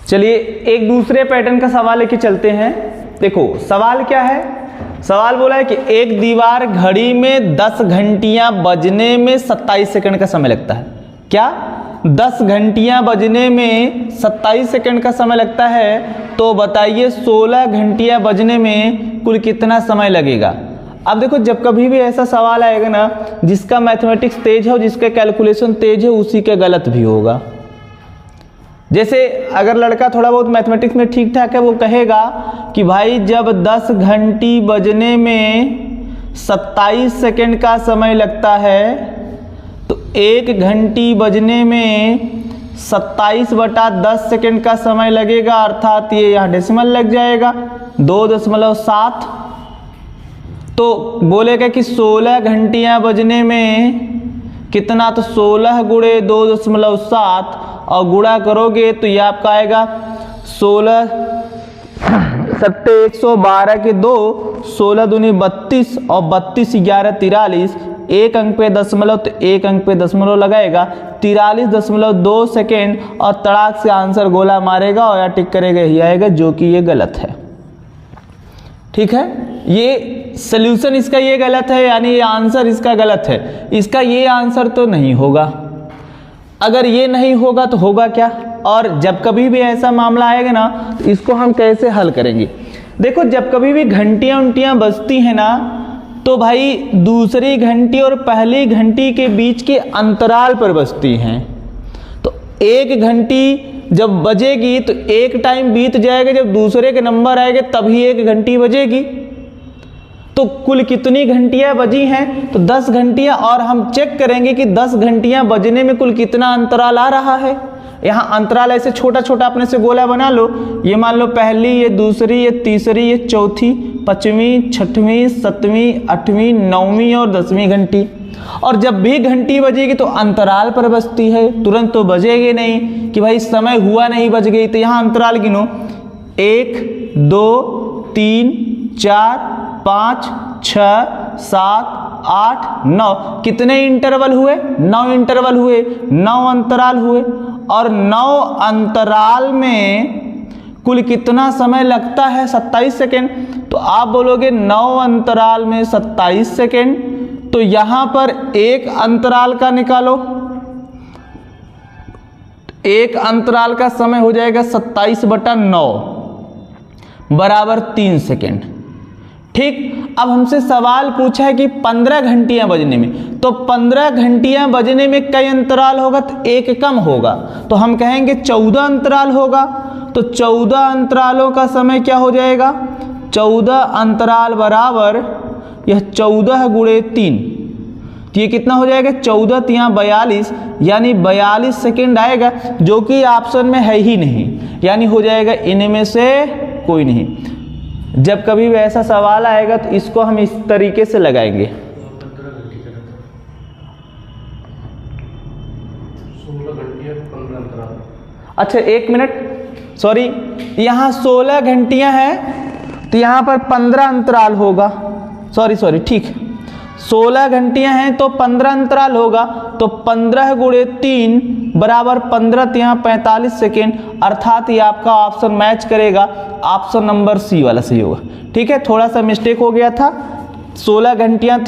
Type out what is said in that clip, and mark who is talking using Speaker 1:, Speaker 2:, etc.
Speaker 1: चलिए एक दूसरे पैटर्न का सवाल लेके चलते हैं। देखो सवाल क्या है, सवाल बोला है कि एक दीवार घड़ी में 10 घंटियां बजने में 27 सेकंड का समय लगता है। क्या 10 घंटियां बजने में 27 सेकंड का समय लगता है, तो बताइए 16 घंटियां बजने में कुल कितना समय लगेगा। अब देखो जब कभी भी ऐसा सवाल आएगा ना, जिसका मैथमेटिक्स तेज है और जिसका कैलकुलेशन तेज है उसी के गलत भी होगा। जैसे अगर लड़का थोड़ा बहुत मैथमेटिक्स में ठीक ठाक है, वो कहेगा कि भाई जब 10 घंटी बजने में 27 सेकंड का समय लगता है, तो 1 घंटी बजने में 27/10 सेकंड का समय लगेगा, अर्थात ये यहाँ डेसिमल लग जाएगा 2.7। तो बोलेगा कि 16 घंटियाँ बजने में कितना, तो 16 × 2.7 और गुणा करोगे तो ये आपका आएगा 16 सत्ते 112 के 2, 16 दूनी 32 और 32 11 43, एक अंक पे दशमलव, तो एक अंक पे दशमलव लगाएगा 43.2 सेकेंड और तड़ाक से आंसर गोला मारेगा और या टिक करेगा, यही आएगा, जो कि ये गलत है। ठीक है, ये सल्यूशन इसका ये गलत है, यानी ये आंसर इसका गलत है। इसका ये आंसर तो नहीं होगा। अगर ये नहीं होगा तो होगा क्या। और जब कभी भी ऐसा मामला आएगा ना, तो इसको हम कैसे हल करेंगे। देखो जब कभी भी घंटियां उंटियां बजती हैं ना, तो भाई दूसरी घंटी और पहली घंटी के बीच के अंतराल पर बजती हैं। तो एक घंटी जब बजेगी तो एक टाइम बीत जाएगा, जब दूसरे के नंबर आएंगे तभी एक घंटी बजेगी। तो कुल कितनी घंटियां बजी हैं, तो 10 घंटियां। और हम चेक करेंगे कि 10 घंटियां बजने में कुल कितना अंतराल आ रहा है। यहाँ अंतराल ऐसे छोटा छोटा अपने से गोला बना लो। ये मान लो पहली, ये दूसरी, ये तीसरी, ये चौथी, 5वीं, 6वीं, 7वीं, 8वीं, 9वीं और 10वीं घंटी। और जब भी घंटी बजेगी तो अंतराल पर बजती है, तुरंत तो बजेगी नहीं कि भाई समय हुआ नहीं बज गई। तो यहाँ अंतराल गिनो, 1 2 3 4 5 6 7 8 9। कितने इंटरवल हुए, 9 इंटरवल हुए, 9 अंतराल हुए। और 9 अंतराल में कुल कितना समय लगता है, 27 सेकेंड। तो आप बोलोगे 9 अंतराल में 27 सेकेंड, तो यहां पर एक अंतराल का निकालो, एक अंतराल का समय हो जाएगा 27/9 बराबर 3 सेकेंड। ठीक, अब हमसे सवाल पूछा है कि 15 घंटियां बजने में, तो 15 घंटियां बजने में कई अंतराल होगा, तो एक कम होगा, तो हम कहेंगे 14 अंतराल होगा। तो 14 अंतरालों का समय क्या हो जाएगा, 14 अंतराल बराबर यह 14 × 3, तो ये कितना हो जाएगा, 14 × 3 42, यानी 42 सेकेंड आएगा, जो कि ऑप्शन में है ही नहीं, यानी हो जाएगा इनमें से कोई नहीं। जब कभी भी ऐसा सवाल आएगा तो इसको हम इस तरीके से लगाएंगे।
Speaker 2: 16 घंटियां 15 अंतराल।
Speaker 1: अच्छा 1 मिनट, सॉरी, यहाँ 16 घंटियां हैं तो यहाँ पर 15 अंतराल होगा। सॉरी ठीक, 16 घंटियां हैं तो 15 अंतराल होगा। तो 15 × 3 बराबर 15 × 3 45 सेकेंड, अर्थात ये आपका ऑप्शन मैच करेगा, ऑप्शन नंबर सी वाला सही होगा। ठीक है, थोड़ा सा मिस्टेक हो गया था, 16 घंटियां थी।